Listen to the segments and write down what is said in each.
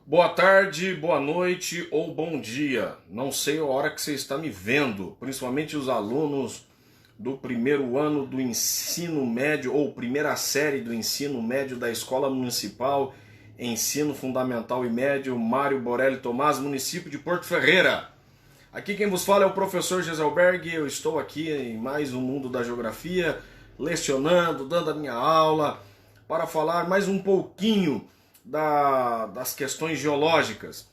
Boa tarde, boa noite ou bom dia. Não sei a hora que você está me vendo, principalmente os alunos do primeiro ano do ensino médio ou primeira série do ensino médio da Escola Municipal Ensino Fundamental e Médio Mário Borelli Tomás, município de Porto Ferreira. Aqui quem vos fala é o professor Geselberg. Eu estou aqui em mais um Mundo da Geografia, lecionando, dando a minha aula para falar mais um pouquinho das questões geológicas.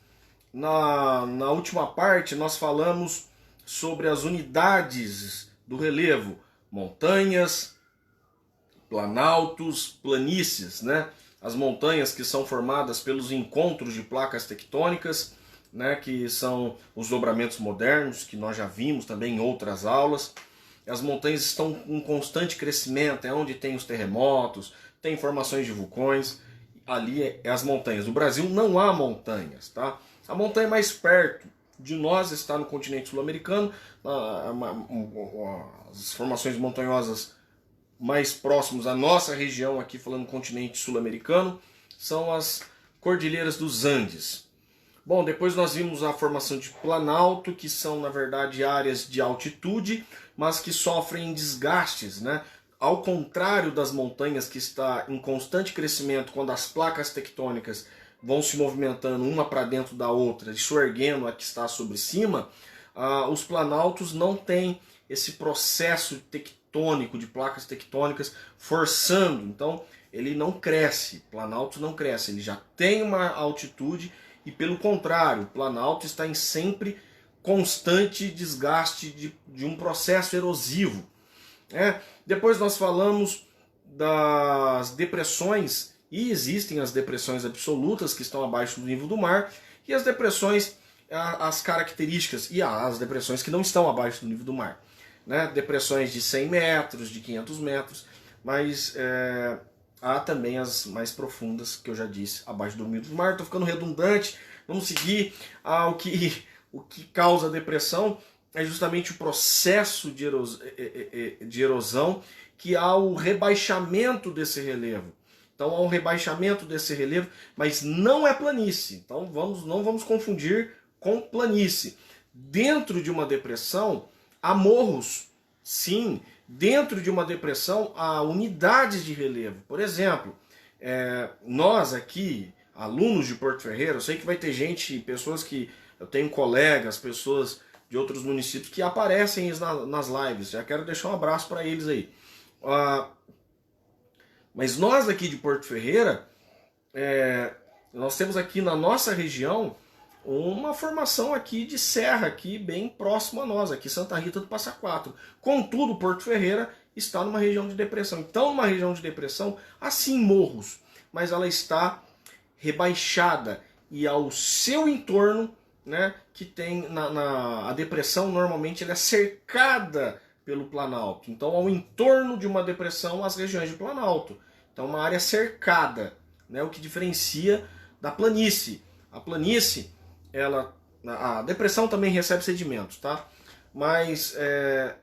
Na última parte nós falamos sobre as unidades do relevo, montanhas, planaltos, planícies, né? As montanhas que são formadas pelos encontros de placas tectônicas, né? Que são os dobramentos modernos, que nós já vimos também em outras aulas. As montanhas estão em constante crescimento, é onde tem os terremotos, tem formações de vulcões. Ali é as montanhas. No Brasil não há montanhas, tá? A montanha mais perto de nós está no continente sul-americano. As formações montanhosas mais próximas à nossa região, aqui falando continente sul-americano, são as Cordilheiras dos Andes. Bom, depois nós vimos a formação de planalto, que são na verdade áreas de altitude, mas que sofrem desgastes, né? Ao contrário das montanhas, que está em constante crescimento quando as placas tectônicas vão se movimentando uma para dentro da outra, erguendo a que está sobre cima, os planaltos não têm esse processo tectônico de placas tectônicas forçando. Então ele não cresce, planalto não cresce, ele já tem uma altitude e pelo contrário, o planalto está em sempre constante desgaste de um processo erosivo. Depois nós falamos das depressões, e existem as depressões absolutas que estão abaixo do nível do mar, e as depressões, as características, e as depressões que não estão abaixo do nível do mar. Né? Depressões de 100 metros, de 500 metros, mas há também as mais profundas, que eu já disse, abaixo do nível do mar. Estou ficando redundante, vamos seguir o que causa depressão. É justamente o processo de erosão, que há o rebaixamento desse relevo. Então há um rebaixamento desse relevo, mas não é planície. Então não vamos confundir com planície. Dentro de uma depressão há morros, sim. Dentro de uma depressão há unidades de relevo. Por exemplo, nós aqui, alunos de Porto Ferreira, eu sei que vai ter gente, pessoas que... Eu tenho colegas, pessoas de outros municípios que aparecem nas lives. Já quero deixar um abraço para eles aí. Mas nós aqui de Porto Ferreira, nós temos aqui na nossa região uma formação aqui de serra, aqui bem próximo a nós, aqui Santa Rita do Passa Quatro. Contudo, Porto Ferreira está numa região de depressão. Então, numa região de depressão, há sim morros, mas ela está rebaixada e ao seu entorno, né, que tem a depressão, normalmente ela é cercada pelo planalto. Então, ao entorno de uma depressão, as regiões de planalto. Então, uma área cercada, né, o que diferencia da planície. A planície, a depressão também recebe sedimentos, tá? Mas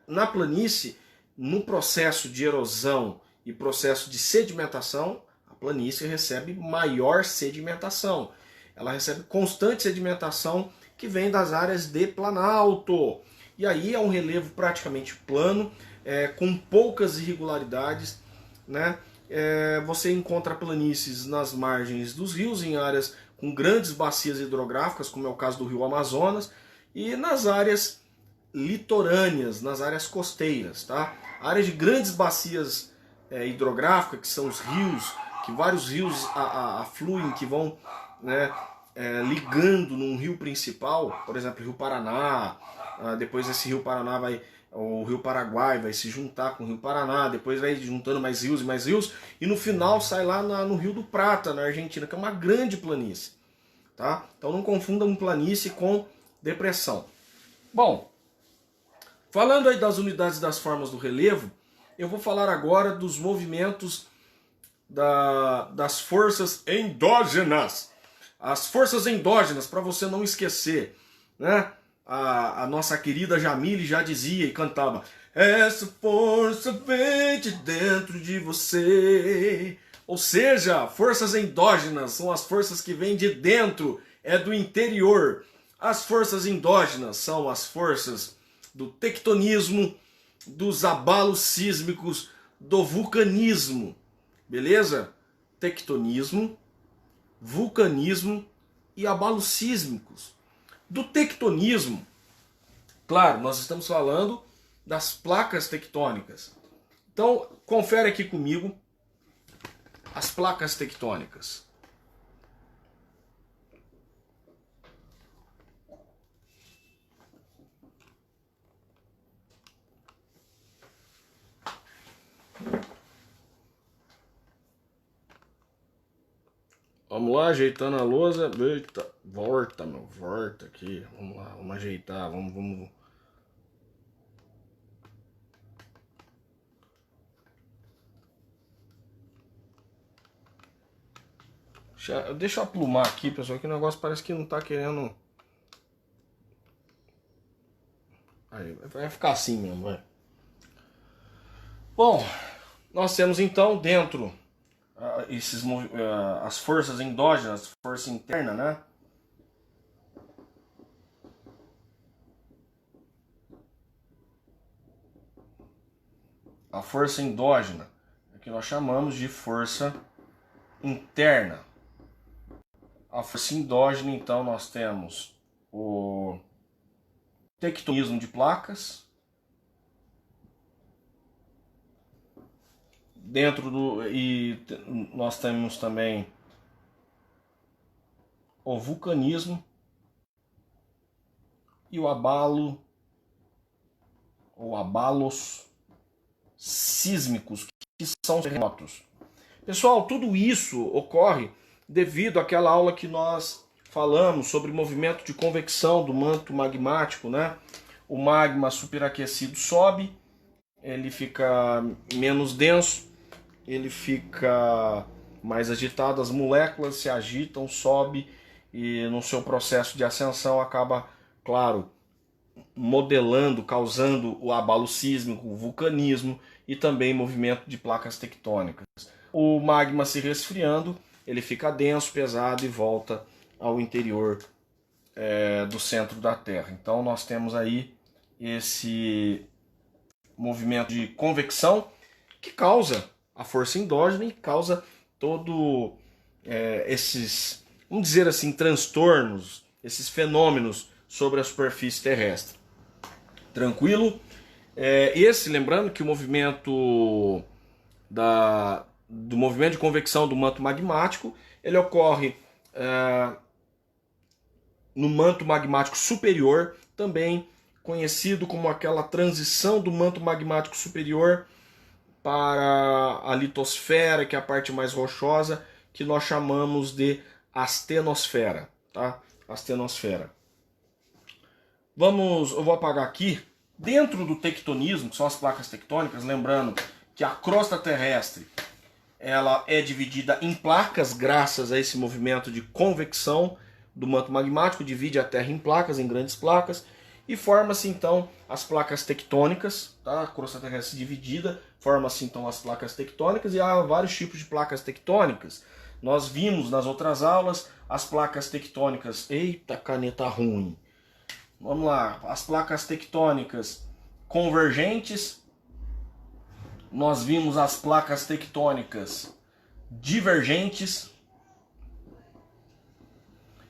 na planície, no processo de erosão e processo de sedimentação, a planície recebe maior sedimentação. Ela recebe constante sedimentação que vem das áreas de planalto. E aí é um relevo praticamente plano, com poucas irregularidades, né? Você encontra planícies nas margens dos rios, em áreas com grandes bacias hidrográficas, como é o caso do rio Amazonas, e nas áreas litorâneas, nas áreas costeiras. Tá? Áreas de grandes bacias hidrográficas, que são os rios, que vários rios afluem, que vão, né, ligando num rio principal, por exemplo, o Rio Paraná. Depois esse Rio Paraná o Rio Paraguai vai se juntar com o Rio Paraná, depois vai juntando mais rios, e no final sai lá no Rio do Prata, na Argentina, que é uma grande planície. Tá? Então não confundam planície com depressão. Bom, falando aí das unidades das formas do relevo, eu vou falar agora dos movimentos das forças endógenas. As forças endógenas, para você não esquecer, né? A nossa querida Jamile já dizia e cantava: essa força vem de dentro de você, Ou seja, forças endógenas são as forças que vêm de dentro, é do interior. As forças endógenas são as forças do tectonismo, dos abalos sísmicos, do vulcanismo. Beleza? Tectonismo, vulcanismo e abalos sísmicos. Do tectonismo, claro, nós estamos falando das placas tectônicas. Então, confere aqui comigo as placas tectônicas. Vamos lá, ajeitando a lousa. Eita, volta, meu, volta aqui. Vamos lá, vamos ajeitar, vamos. Deixa eu aplumar aqui, pessoal, que o negócio parece que não tá querendo. Aí, vai ficar assim mesmo, vai. Bom, nós temos então dentro as forças endógenas, força interna, né? A força endógena, que nós chamamos de força interna. A força endógena, então, nós temos o tectonismo de placas. E nós temos também o vulcanismo e o abalo, ou abalos sísmicos, que são terremotos. Pessoal, tudo isso ocorre devido àquela aula que nós falamos sobre movimento de convecção do manto magmático, né? O magma superaquecido sobe, ele fica menos denso, ele fica mais agitado, as moléculas se agitam, sobe e no seu processo de ascensão acaba, claro, modelando, causando o abalo sísmico, o vulcanismo e também movimento de placas tectônicas. O magma se resfriando, ele fica denso, pesado e volta ao interior do centro da Terra. Então nós temos aí esse movimento de convecção que causa a força endógena e causa todo esses, vamos dizer assim, transtornos, esses fenômenos sobre a superfície terrestre. Tranquilo? Lembrando que o movimento do movimento de convecção do manto magmático, ele ocorre no manto magmático superior, também conhecido como aquela transição do manto magmático superior para a litosfera, que é a parte mais rochosa, que nós chamamos de astenosfera, tá? Astenosfera. Eu vou apagar aqui. Dentro do tectonismo, que são as placas tectônicas, lembrando que a crosta terrestre ela é dividida em placas graças a esse movimento de convecção do manto magmático, divide a Terra em placas, em grandes placas, e forma-se então as placas tectônicas, tá? A crosta terrestre dividida, forma-se então as placas tectônicas, e há vários tipos de placas tectônicas. Nós vimos nas outras aulas as placas tectônicas. Eita, caneta ruim! Vamos lá, as placas tectônicas convergentes. Nós vimos as placas tectônicas divergentes.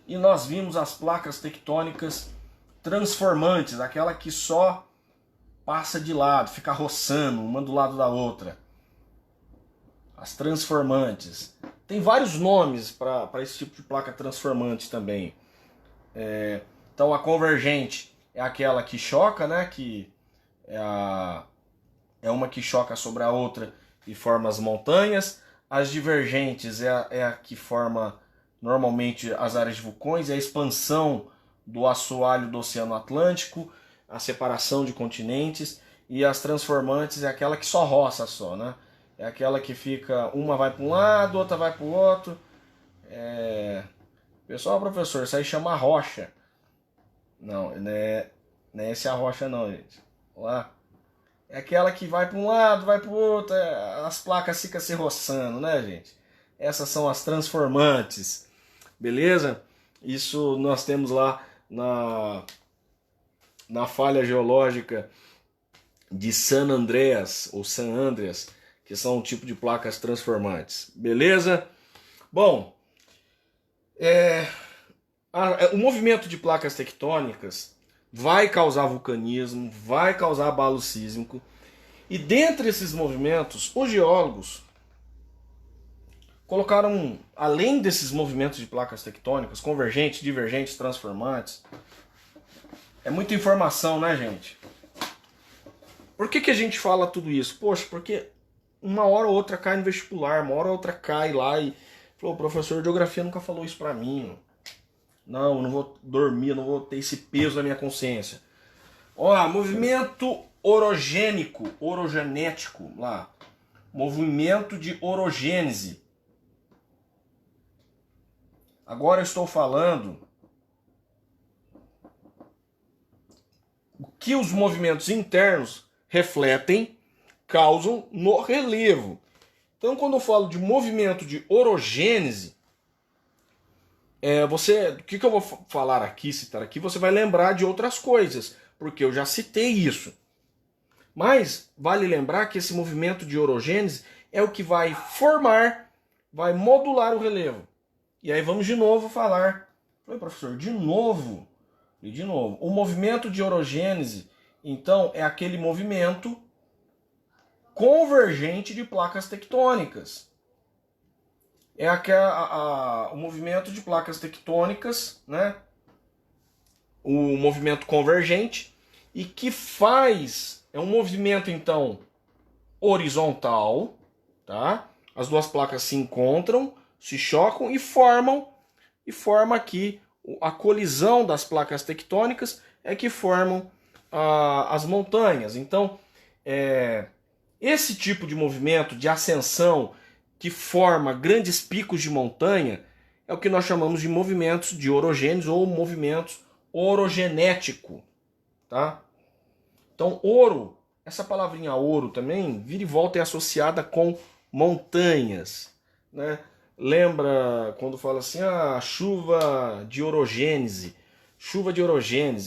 E nós vimos as placas tectônicas transformantes, aquela que só passa de lado, fica roçando uma do lado da outra. As transformantes. Tem vários nomes para esse tipo de placa transformante também. Então a convergente é aquela que choca, né? Que é uma que choca sobre a outra e forma as montanhas. As divergentes é a que forma normalmente as áreas de vulcões, é a expansão do assoalho do Oceano Atlântico, a separação de continentes. E as transformantes é aquela que só roça só, né? É aquela que fica, uma vai para um lado, outra vai para o outro. Pessoal, professor, isso aí chama rocha. Não é essa a rocha não, gente. Lá. É aquela que vai para um lado, vai para o outro, as placas ficam se roçando, né, gente? Essas são as transformantes, beleza? Isso nós temos lá na falha geológica de San Andreas, ou San Andreas, que são um tipo de placas transformantes, beleza? Bom, o movimento de placas tectônicas vai causar vulcanismo, vai causar abalo sísmico, e dentre esses movimentos, os geólogos colocaram, além desses movimentos de placas tectônicas, convergentes, divergentes, transformantes. É muita informação, né, gente? Por que a gente fala tudo isso? Poxa, porque uma hora ou outra cai no vestibular, uma hora ou outra cai lá e falou, o professor de geografia nunca falou isso pra mim. Não, eu não vou dormir, eu não vou ter esse peso na minha consciência. Ó, movimento orogenético, lá. Movimento de orogênese. Agora eu estou falando o que os movimentos internos refletem, causam no relevo. Então, quando eu falo de movimento de orogênese, o que eu vou falar aqui, citar aqui, você vai lembrar de outras coisas, porque eu já citei isso. Mas vale lembrar que esse movimento de orogênese é o que vai formar, vai modular o relevo. E aí vamos de novo falar. Falei, professor, de novo? E de novo. O movimento de orogênese, então, é aquele movimento convergente de placas tectônicas. É o movimento de placas tectônicas, né? O movimento convergente, e que é um movimento, então, horizontal, tá? As duas placas se encontram, se chocam e forma aqui a colisão das placas tectônicas é que formam as montanhas. Então, esse tipo de movimento de ascensão que forma grandes picos de montanha é o que nós chamamos de movimentos de orogênese ou movimentos orogenético, tá? Então, ouro, essa palavrinha ouro também, vira e volta é associada com montanhas, né? Lembra quando fala assim, chuva de orogênese,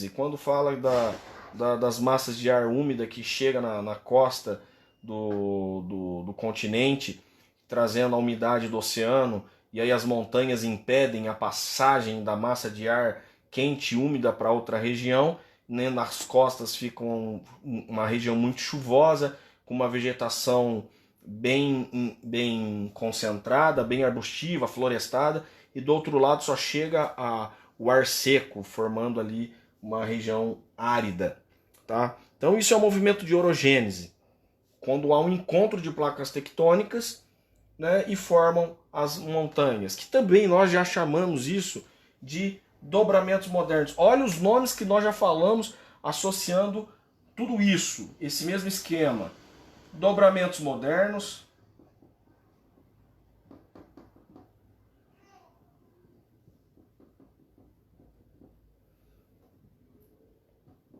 quando fala das massas de ar úmida que chega na costa do continente, trazendo a umidade do oceano, e aí as montanhas impedem a passagem da massa de ar quente e úmida para outra região, né? Nas costas fica uma região muito chuvosa, com uma vegetação bem concentrada, bem arbustiva, florestada, e do outro lado só chega o ar seco, formando ali uma região árida, tá? Então isso é o movimento de orogênese, quando há um encontro de placas tectônicas, né, e formam as montanhas, que também nós já chamamos isso de dobramentos modernos. Olha os nomes que nós já falamos associando tudo isso, esse mesmo esquema. Dobramentos modernos,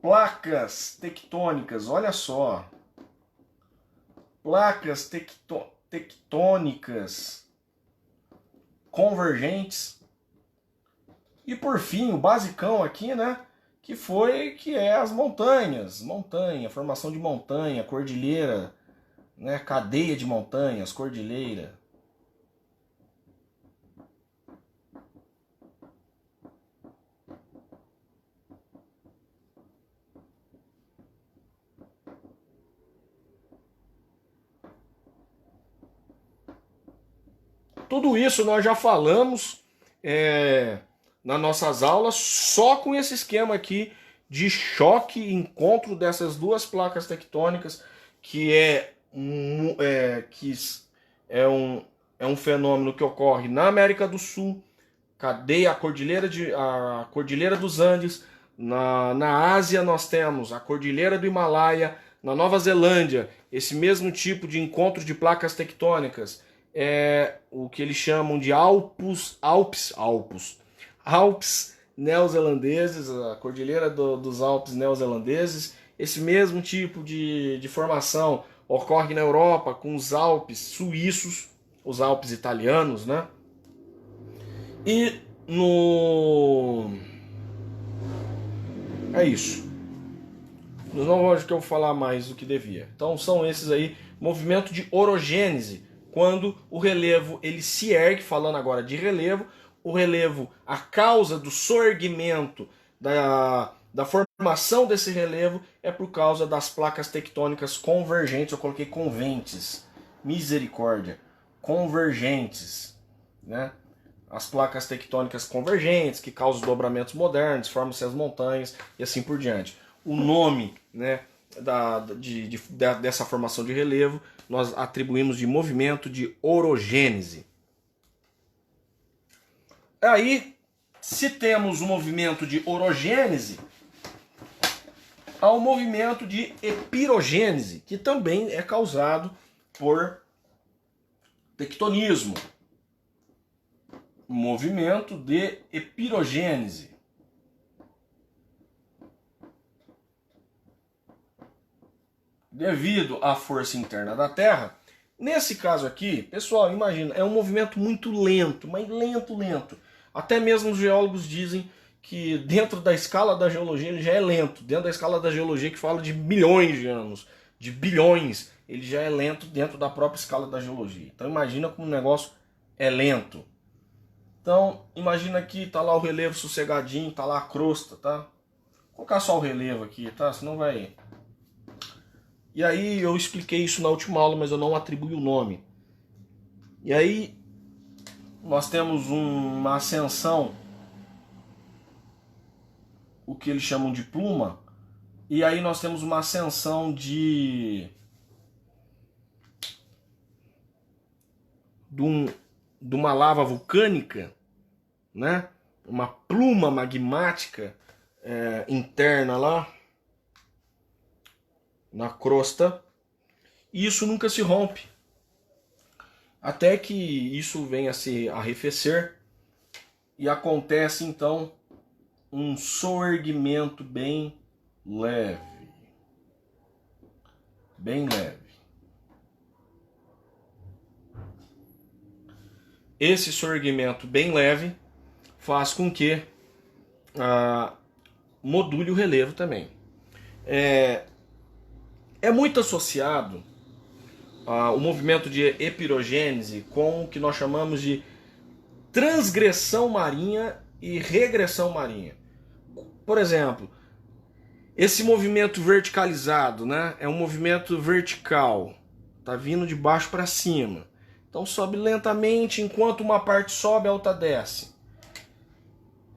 placas tectônicas, olha só, placas tectônicas convergentes, e por fim o basicão aqui, né, que é as montanhas, formação de montanha, cordilheira, né, cadeia de montanhas, cordilheira. Tudo isso nós já falamos nas nossas aulas, só com esse esquema aqui de choque e encontro dessas duas placas tectônicas, que é um fenômeno que ocorre na América do Sul, a Cordilheira dos Andes. Na Ásia nós temos a Cordilheira do Himalaia. Na Nova Zelândia, esse mesmo tipo de encontro de placas tectônicas é o que eles chamam de Alpes neozelandeses, a Cordilheira dos Alpes neozelandeses. Esse mesmo tipo de formação ocorre na Europa com os Alpes suíços, os Alpes italianos, né? E no... É isso. Não acho que eu vou falar mais do que devia. Então são esses aí, movimento de orogênese, quando o relevo ele se ergue, falando agora de relevo, o relevo, a causa do soerguimento, da formação desse relevo é por causa das placas tectônicas convergentes, eu coloquei conventes, misericórdia, convergentes, né? As placas tectônicas convergentes, que causam dobramentos modernos, formam-se as montanhas e assim por diante. O nome, né, dessa formação de relevo nós atribuímos de movimento de orogênese. Aí, se temos o movimento de orogênese, há o movimento de epirogênese, que também é causado por tectonismo. Movimento de epirogênese. Devido à força interna da Terra. Nesse caso aqui, pessoal, imagina, é um movimento muito lento, mas lento. Até mesmo os geólogos dizem que dentro da escala da geologia ele já é lento. Dentro da escala da geologia que fala de milhões de anos, de bilhões, ele já é lento dentro da própria escala da geologia. Então imagina como o negócio é lento. Então, imagina que tá lá o relevo sossegadinho, tá lá a crosta, tá? Vou colocar só o relevo aqui, tá? Senão vai... E aí eu expliquei isso na última aula, mas eu não atribuí o nome. E aí nós temos uma ascensão, o que eles chamam de pluma, e aí nós temos uma ascensão de uma lava vulcânica, né? Uma pluma magmática interna lá na crosta, e isso nunca se rompe, até que isso venha a se arrefecer e acontece então um soerguimento bem leve. Esse soerguimento bem leve faz com que module o relevo também. É muito associado o movimento de epirogênese com o que nós chamamos de transgressão marinha e regressão marinha. Por exemplo, esse movimento verticalizado, né, é um movimento vertical, tá vindo de baixo para cima. Então sobe lentamente, enquanto uma parte sobe, a outra desce.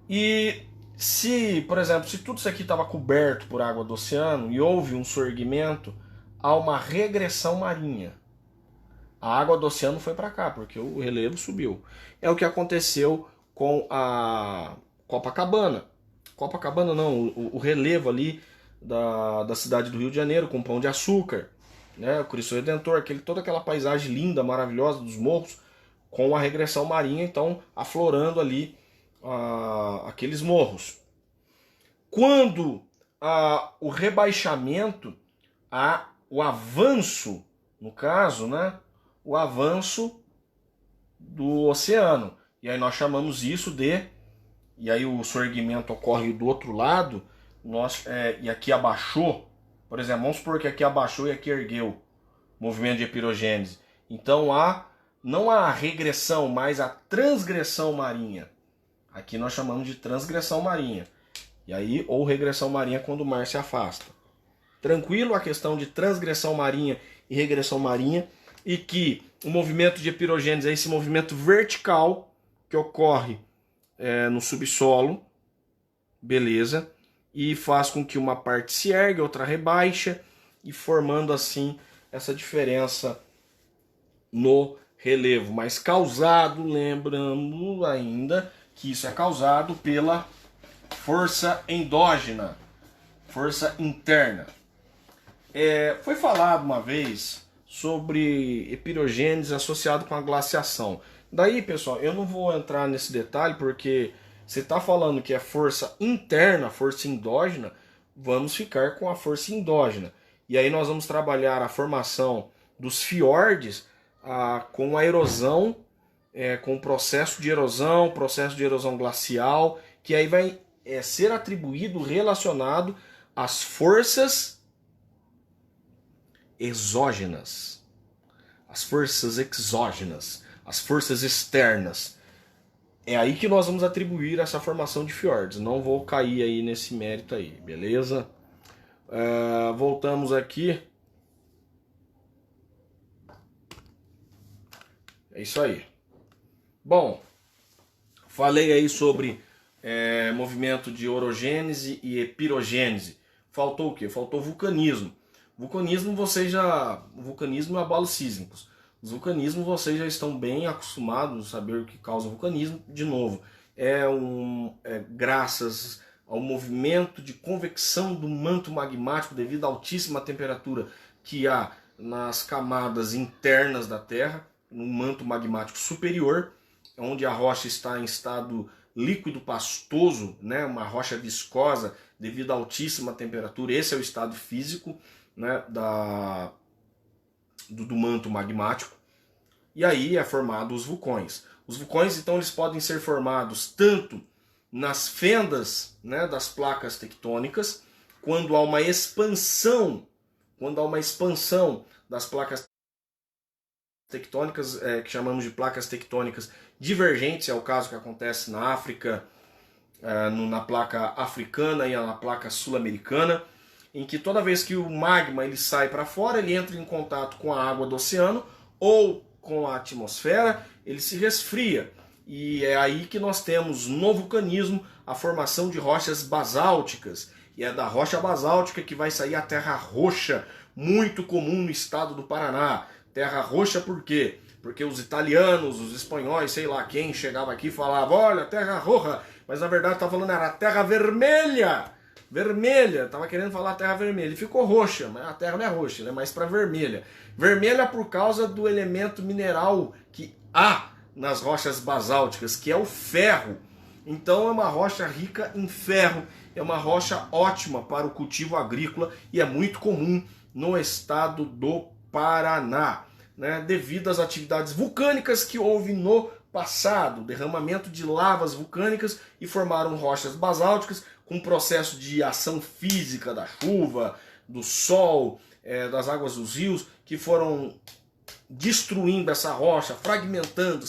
E se, por exemplo, se tudo isso aqui estava coberto por água do oceano e houve um soerguimento, há uma regressão marinha. A água do oceano foi para cá, porque o relevo subiu. É o que aconteceu com a Copacabana. Copacabana não, o relevo ali da cidade do Rio de Janeiro, com Pão de Açúcar, né, o Cristo Redentor, toda aquela paisagem linda, maravilhosa dos morros, com a regressão marinha, então aflorando ali aqueles morros. Quando o rebaixamento, o avanço, no caso, né, o avanço do oceano, e aí nós chamamos isso de, e aí o soerguimento ocorre do outro lado, e aqui abaixou, por exemplo, vamos supor que aqui abaixou e aqui ergueu, movimento de epirogênese. Então não há regressão, mas a transgressão marinha. Aqui nós chamamos de transgressão marinha. E aí, ou regressão marinha quando o mar se afasta. Tranquilo a questão de transgressão marinha e regressão marinha, e que o movimento de epirogênese é esse movimento vertical que ocorre no subsolo, beleza, e faz com que uma parte se ergue, outra rebaixa, e formando assim essa diferença no relevo, mas causado, lembrando ainda que isso é causado pela força endógena, força interna. Foi falado uma vez sobre epirogênese associado com a glaciação. Daí, pessoal, eu não vou entrar nesse detalhe porque você está falando que é força interna, força endógena, vamos ficar com a força endógena. E aí nós vamos trabalhar a formação dos fiordes com a erosão, com o processo de erosão glacial, que aí vai ser atribuído, relacionado às forças exógenas, as forças exógenas, as forças externas. É aí que nós vamos atribuir essa formação de fiordes. Não vou cair aí nesse mérito aí, beleza? Voltamos aqui. É isso aí. Bom, falei aí sobre movimento de orogênese e epirogênese. Faltou o quê? Faltou vulcanismo. Vulcanismo vulcanismo e abalos sísmicos. Os vulcanismos vocês já estão bem acostumados a saber o que causa vulcanismo. De novo, graças ao movimento de convecção do manto magmático devido à altíssima temperatura que há nas camadas internas da Terra, no manto magmático superior, onde a rocha está em estado líquido pastoso, né, uma rocha viscosa devido à altíssima temperatura. Esse é o estado físico, né, do manto magmático. E aí é formado os vulcões. Os vulcões, então, eles podem ser formados tanto nas fendas, né, das placas tectônicas, quando há uma expansão das placas tectônicas, que chamamos de placas tectônicas divergentes, é o caso que acontece na África, na placa africana e na placa sul-americana, em que toda vez que o magma ele sai para fora, ele entra em contato com a água do oceano ou com a atmosfera, ele se resfria. E é aí que nós temos no vulcanismo a formação de rochas basálticas. E é da rocha basáltica que vai sair a terra roxa, muito comum no estado do Paraná. Terra roxa por quê? Porque os italianos, os espanhóis, sei lá quem, chegava aqui e falava, olha, terra roja, mas na verdade estava falando era terra vermelha. Vermelha, estava querendo falar terra vermelha, e ficou roxa, mas a terra não é roxa, ela é mais para vermelha. Vermelha por causa do elemento mineral que há nas rochas basálticas, que é o ferro. Então é uma rocha rica em ferro, é uma rocha ótima para o cultivo agrícola e é muito comum no estado do Paraná, né, devido às atividades vulcânicas que houve no passado, derramamento de lavas vulcânicas e formaram rochas basálticas com processo de ação física da chuva, do sol, das águas dos rios, que foram destruindo essa rocha, fragmentando,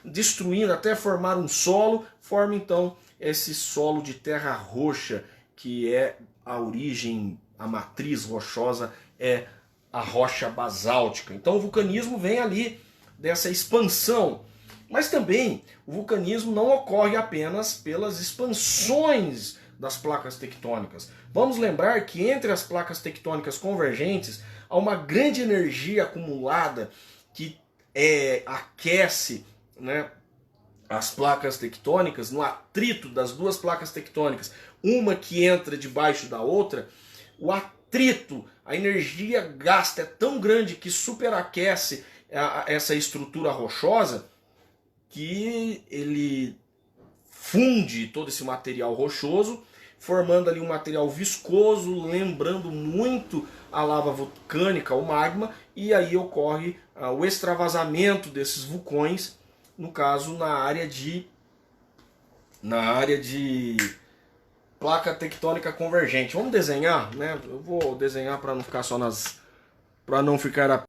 destruindo até formar um solo, forma então esse solo de terra roxa, que é a origem, a matriz rochosa é a rocha basáltica. Então o vulcanismo vem ali dessa expansão. Mas também o vulcanismo não ocorre apenas pelas expansões das placas tectônicas. Vamos lembrar que entre as placas tectônicas convergentes há uma grande energia acumulada que aquece, né, as placas tectônicas, no atrito das duas placas tectônicas, uma que entra debaixo da outra. O atrito, a energia gasta é tão grande que superaquece essa estrutura rochosa, que ele funde todo esse material rochoso, formando ali um material viscoso, lembrando muito a lava vulcânica, o magma, e aí ocorre o extravasamento desses vulcões, no caso na área de placa tectônica convergente. Vamos desenhar, né? Eu vou desenhar para não ficar só para não ficar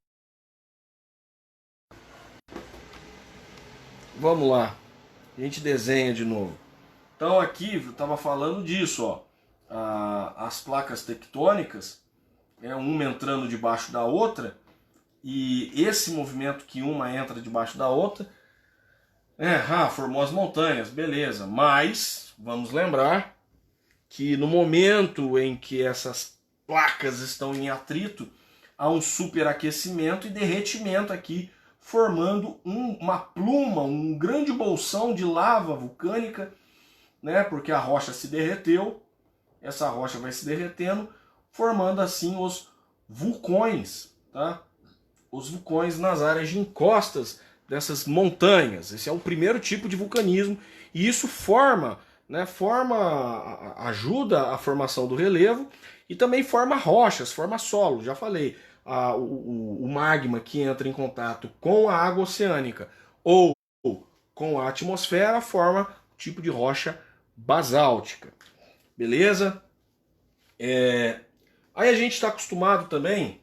Vamos lá, a gente desenha de novo. Então aqui eu estava falando disso, ó. As placas tectônicas, uma entrando debaixo da outra, e esse movimento que uma entra debaixo da outra, formou as montanhas, beleza. Mas vamos lembrar que no momento em que essas placas estão em atrito, há um superaquecimento e derretimento aqui, formando uma pluma, um grande bolsão de lava vulcânica, né? Porque a rocha se derreteu, essa rocha vai se derretendo, formando assim os vulcões, tá? Os vulcões nas áreas de encostas dessas montanhas. Esse é o primeiro tipo de vulcanismo e isso forma, né? Ajuda a formação do relevo e também forma rochas, forma solo. Já falei, o magma que entra em contato com a água oceânica ou com a atmosfera forma um tipo de rocha basáltica. Beleza? Aí a gente está acostumado também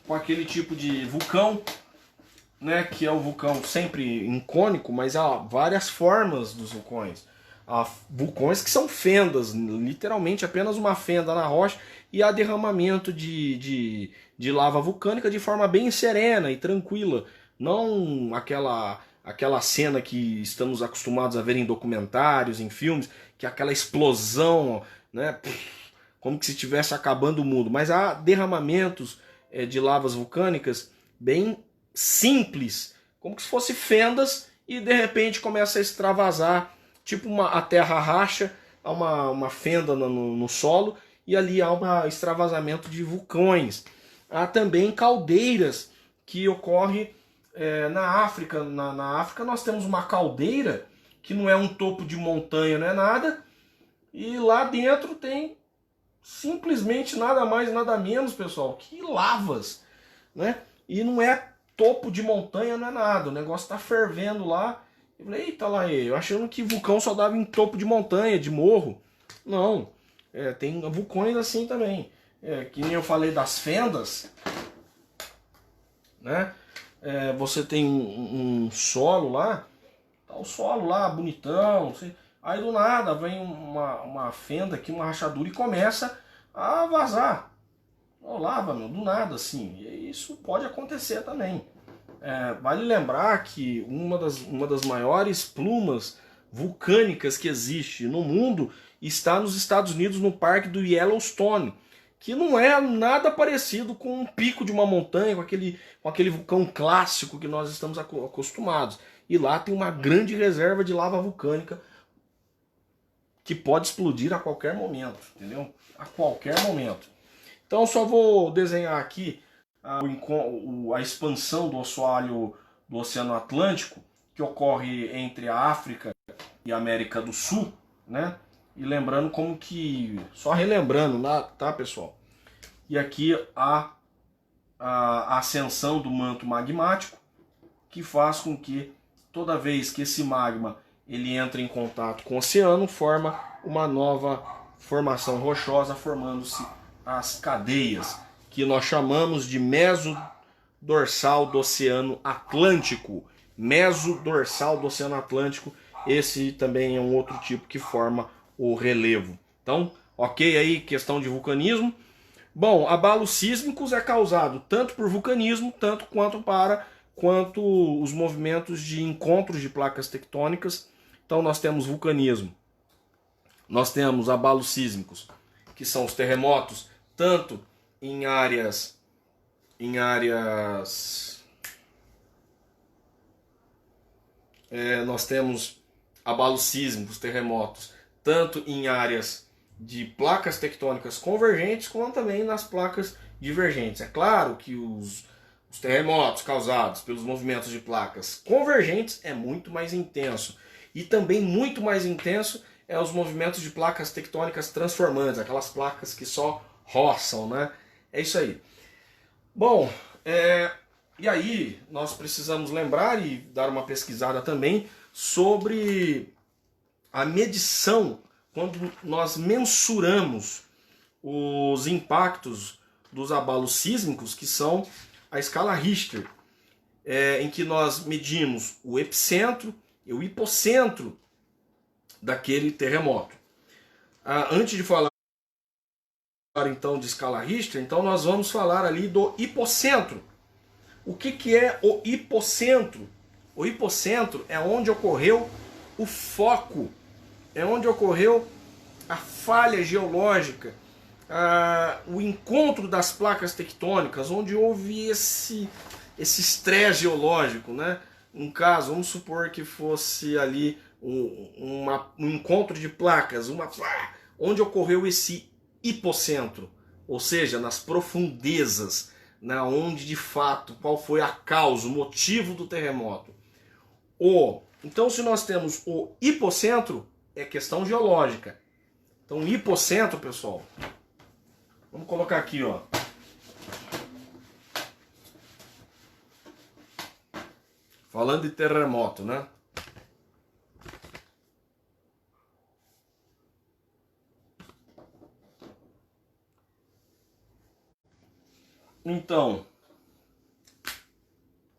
com aquele tipo de vulcão, né, que é o vulcão sempre incônico, mas há várias formas dos vulcões. Há vulcões que são fendas, literalmente apenas uma fenda na rocha, e há derramamento de lava vulcânica de forma bem serena e tranquila. Não aquela cena que estamos acostumados a ver em documentários, em filmes, que é aquela explosão, né, como que se estivesse acabando o mundo. Mas há derramamentos de lavas vulcânicas bem simples, como se fosse fendas, e de repente começa a extravasar, tipo a terra racha, há uma fenda no solo, e ali há um extravasamento de vulcões. Há também caldeiras que ocorrem na África. Na África nós temos uma caldeira que não é um topo de montanha, não é nada, e lá dentro tem simplesmente nada mais, nada menos, pessoal, que lavas, né? E não é topo de montanha, não é nada, o negócio tá fervendo lá. Eu falei, eita lá, eu achando que vulcão só dava em topo de montanha, de morro. Não, tem vulcões assim também. Que nem eu falei das fendas, né? Você tem um solo lá, tá o solo lá bonitão, aí do nada vem uma fenda aqui, uma rachadura, e começa a vazar. Lava, meu, do nada, assim. E isso pode acontecer também. Vale lembrar que uma das maiores plumas vulcânicas que existe no mundo está nos Estados Unidos, no parque do Yellowstone, que não é nada parecido com um pico de uma montanha, com aquele vulcão clássico que nós estamos acostumados. E lá tem uma grande reserva de lava vulcânica que pode explodir a qualquer momento, entendeu? A qualquer momento. Então só vou desenhar aqui a expansão do assoalho do Oceano Atlântico, que ocorre entre a África e a América do Sul, né? E lembrando como que... Só relembrando, tá, pessoal? E aqui a ascensão do manto magmático, que faz com que toda vez que esse magma ele entra em contato com o oceano, forma uma nova formação rochosa, formando-se as cadeias, que nós chamamos de mesodorsal do Oceano Atlântico. Mesodorsal do Oceano Atlântico, esse também é um outro tipo que forma o relevo. Então, ok aí, questão de vulcanismo. Bom, abalos sísmicos é causado tanto por vulcanismo, quanto os movimentos de encontros de placas tectônicas. Então nós temos vulcanismo, nós temos abalos sísmicos, que são os terremotos, tanto em áreas nós temos abalos sísmicos, terremotos, tanto em áreas de placas tectônicas convergentes, quanto também nas placas divergentes. É claro que os terremotos causados pelos movimentos de placas convergentes é muito mais intenso. E também muito mais intenso é os movimentos de placas tectônicas transformantes, aquelas placas que só roçam, né? É isso aí. Bom, e aí nós precisamos lembrar e dar uma pesquisada também sobre a medição, quando nós mensuramos os impactos dos abalos sísmicos, que são a escala Richter, em que nós medimos o epicentro e o hipocentro daquele terremoto. Antes de falar então de escala Richter, então nós vamos falar ali do hipocentro. O que é o hipocentro? O hipocentro é onde ocorreu o foco, é onde ocorreu a falha geológica, o encontro das placas tectônicas, onde houve esse estresse geológico, né? Um caso, vamos supor que fosse ali um encontro de placas, onde ocorreu esse hipocentro, ou seja, nas profundezas, né, onde de fato, qual foi a causa, o motivo do terremoto. Então, se nós temos o hipocentro, é questão geológica. Então, o hipocentro, pessoal, vamos colocar aqui, ó. Falando de terremoto, né? Então,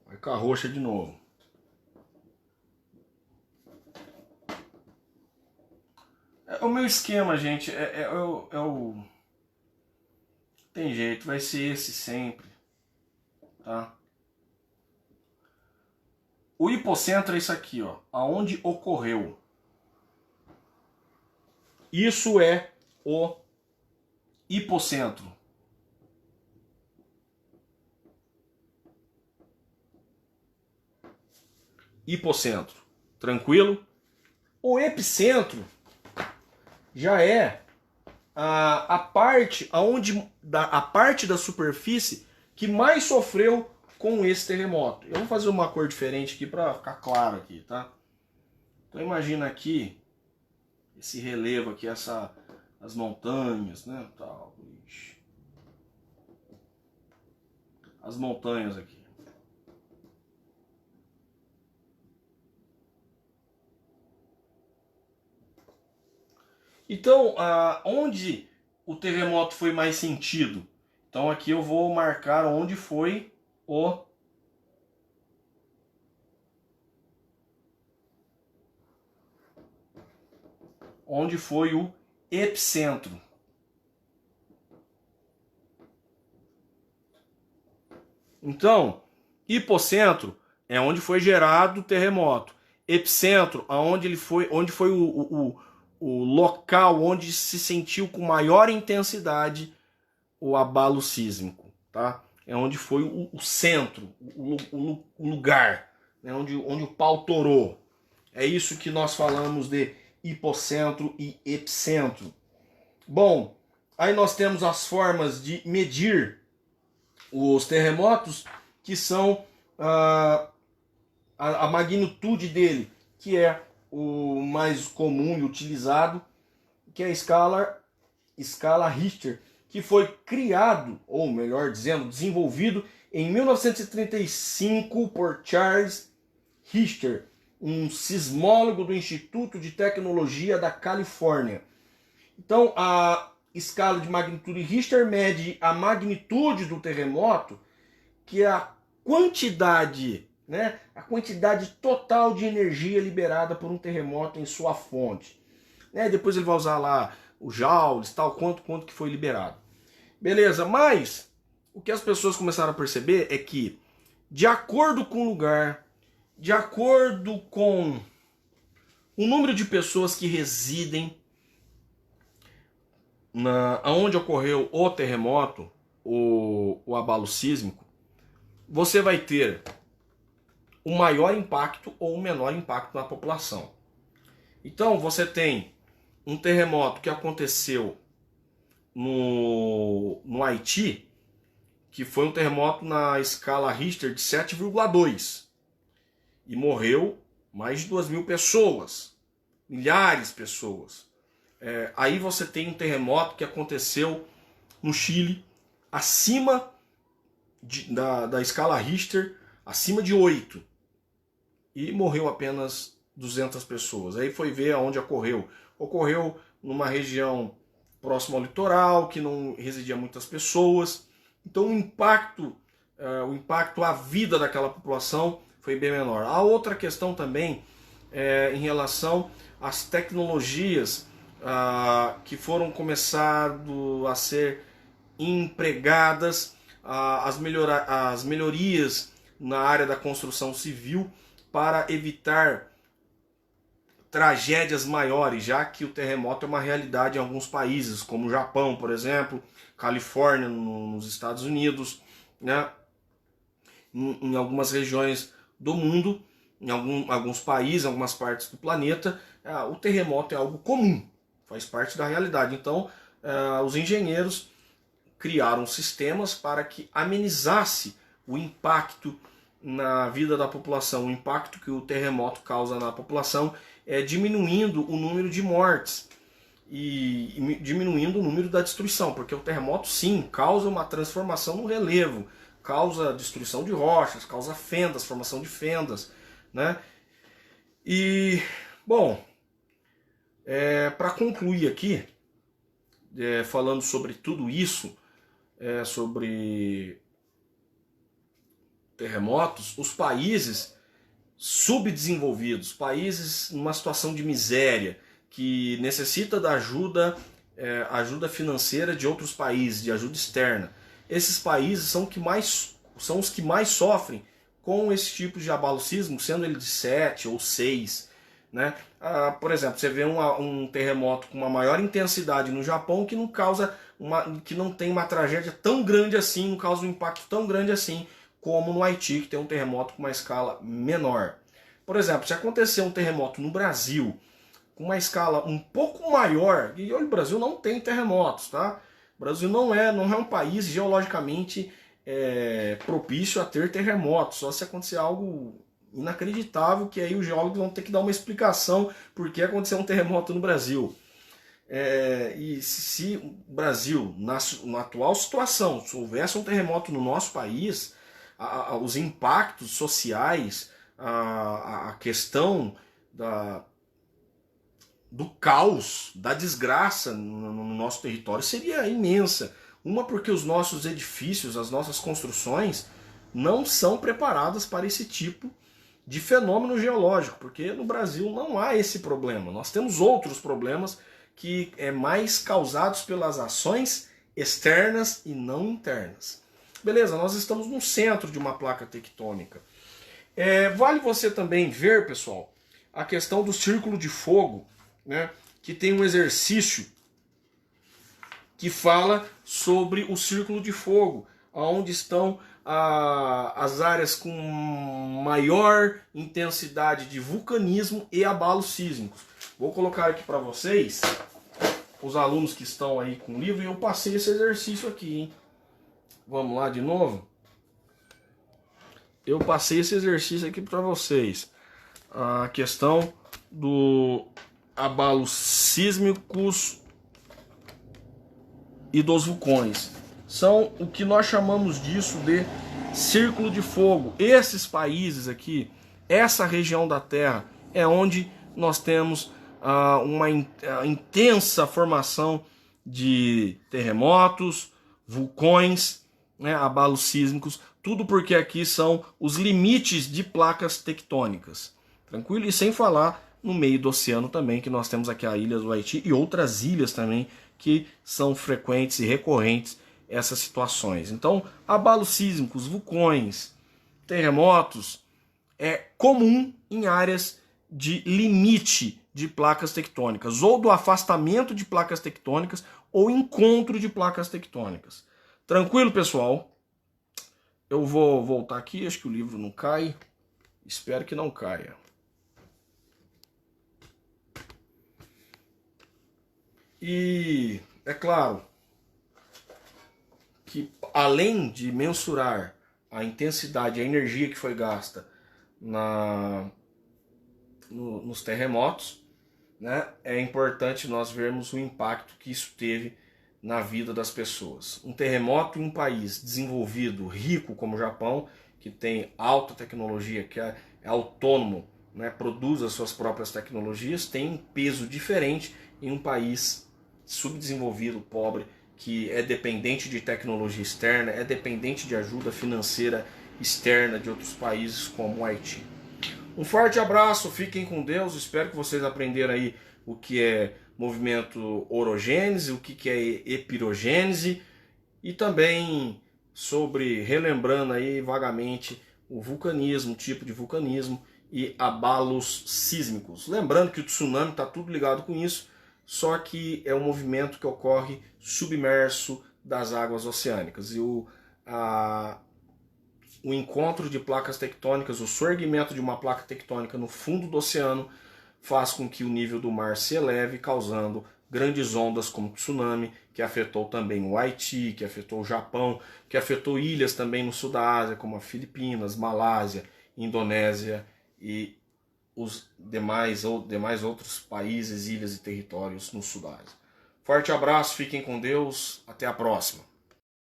vai com a roxa de novo. O meu esquema, gente, tem jeito, vai ser esse sempre, tá? O hipocentro é isso aqui, ó, aonde ocorreu. Isso é o hipocentro. Hipocentro, tranquilo? O epicentro já é a parte a parte da superfície que mais sofreu com esse terremoto. Eu vou fazer uma cor diferente aqui para ficar claro aqui, tá? Então imagina aqui esse relevo aqui, as montanhas, né, tal, as montanhas aqui. Então, onde o terremoto foi mais sentido? Então aqui eu vou marcar onde foi o epicentro. Então, hipocentro é onde foi gerado o terremoto. Epicentro, onde foi o local onde se sentiu com maior intensidade o abalo sísmico, tá? É onde foi o centro, o lugar, né? onde o pau torou. É isso que nós falamos de hipocentro e epicentro. Bom, aí nós temos as formas de medir os terremotos, que são a magnitude dele, que é o mais comum e utilizado, que é a escala Richter, que foi criado, ou melhor dizendo, desenvolvido em 1935 por Charles Richter, um sismólogo do Instituto de Tecnologia da Califórnia. Então, a escala de magnitude Richter mede a magnitude do terremoto, que é a quantidade, né, a quantidade total de energia liberada por um terremoto em sua fonte. Né, depois ele vai usar lá os joules, tal, quanto que foi liberado. Beleza, mas o que as pessoas começaram a perceber é que, de acordo com o lugar, de acordo com o número de pessoas que residem onde ocorreu o terremoto, o abalo sísmico, você vai ter o maior impacto ou o menor impacto na população. Então você tem um terremoto que aconteceu no Haiti, que foi um terremoto na escala Richter de 7,2 e morreu mais de 2.000 pessoas, milhares de pessoas. Aí você tem um terremoto que aconteceu no Chile acima da escala Richter, acima de 8, e morreu apenas 200 pessoas. Aí foi ver aonde ocorreu. Ocorreu numa região próxima ao litoral, que não residia muitas pessoas. Então o impacto à vida daquela população foi bem menor. A outra questão também em relação às tecnologias que foram começando a ser empregadas, as melhorias na área da construção civil para evitar tragédias maiores, já que o terremoto é uma realidade em alguns países, como o Japão, por exemplo, Califórnia, nos Estados Unidos, né? Em algumas regiões do mundo, em alguns países, em algumas partes do planeta, o terremoto é algo comum, faz parte da realidade. Então, os engenheiros criaram sistemas para que amenizasse o impacto na vida da população, o impacto que o terremoto causa na população, diminuindo o número de mortes e diminuindo o número da destruição, porque o terremoto sim causa uma transformação no relevo, causa destruição de rochas, causa fendas, formação de fendas, né? E, bom, para concluir aqui, falando sobre tudo isso, sobre terremotos, os países subdesenvolvidos, países numa situação de miséria, que necessita da ajuda financeira de outros países, de ajuda externa. Esses países são os que mais sofrem com esse tipo de abalo sísmico, sendo ele de 7 ou 6. Né? Por exemplo, você vê um terremoto com uma maior intensidade no Japão que não tem uma tragédia tão grande assim, não causa um impacto tão grande assim, como no Haiti, que tem um terremoto com uma escala menor. Por exemplo, se acontecer um terremoto no Brasil com uma escala um pouco maior, e olha, o Brasil não tem terremotos, tá? O Brasil não é um país geologicamente propício a ter terremotos, só se acontecer algo inacreditável, que aí os geólogos vão ter que dar uma explicação por que aconteceu um terremoto no Brasil. E se o Brasil, na atual situação, se houvesse um terremoto no nosso país, os impactos sociais, a questão do caos, da desgraça no nosso território seria imensa. Uma, porque os nossos edifícios, as nossas construções não são preparadas para esse tipo de fenômeno geológico, porque no Brasil não há esse problema. Nós temos outros problemas que mais causados pelas ações externas e não internas. Beleza, nós estamos no centro de uma placa tectônica. Vale você também ver, pessoal, a questão do círculo de fogo, né, que tem um exercício que fala sobre o círculo de fogo, onde estão as áreas com maior intensidade de vulcanismo e abalos sísmicos. Vou colocar aqui para vocês, os alunos que estão aí com o livro, e eu passei esse exercício aqui, hein? Vamos lá de novo? Eu passei esse exercício aqui para vocês. A questão do abalos sísmicos e dos vulcões. São o que nós chamamos disso de círculo de fogo. Esses países aqui, essa região da Terra, é onde nós temos uma intensa formação de terremotos, vulcões, né, abalos sísmicos, tudo porque aqui são os limites de placas tectônicas. Tranquilo? E sem falar no meio do oceano também, que nós temos aqui a ilha do Haiti e outras ilhas também que são frequentes e recorrentes essas situações. Então, abalos sísmicos, vulcões, terremotos é comum em áreas de limite de placas tectônicas, ou do afastamento de placas tectônicas, ou encontro de placas tectônicas. Tranquilo, pessoal? Eu vou voltar aqui, acho que o livro não cai. Espero que não caia. E é claro que, além de mensurar a intensidade, a energia que foi gasta nos terremotos, né, é importante nós vermos o impacto que isso teve na vida das pessoas. Um terremoto em um país desenvolvido, rico como o Japão, que tem alta tecnologia, que é autônomo, né, produz as suas próprias tecnologias, tem um peso diferente em um país subdesenvolvido, pobre, que é dependente de tecnologia externa, é dependente de ajuda financeira externa de outros países como o Haiti. Um forte abraço, fiquem com Deus, espero que vocês aprenderam aí o que é movimento orogênese, o que é epirogênese, e também relembrando aí vagamente o vulcanismo, tipo de vulcanismo e abalos sísmicos. Lembrando que o tsunami está tudo ligado com isso, só que é um movimento que ocorre submerso das águas oceânicas. E o encontro de placas tectônicas, o surgimento de uma placa tectônica no fundo do oceano, faz com que o nível do mar se eleve, causando grandes ondas como tsunami, que afetou também o Haiti, que afetou o Japão, que afetou ilhas também no sul da Ásia, como a Filipinas, Malásia, Indonésia e os demais outros países, ilhas e territórios no sul da Ásia. Forte abraço, fiquem com Deus, até a próxima.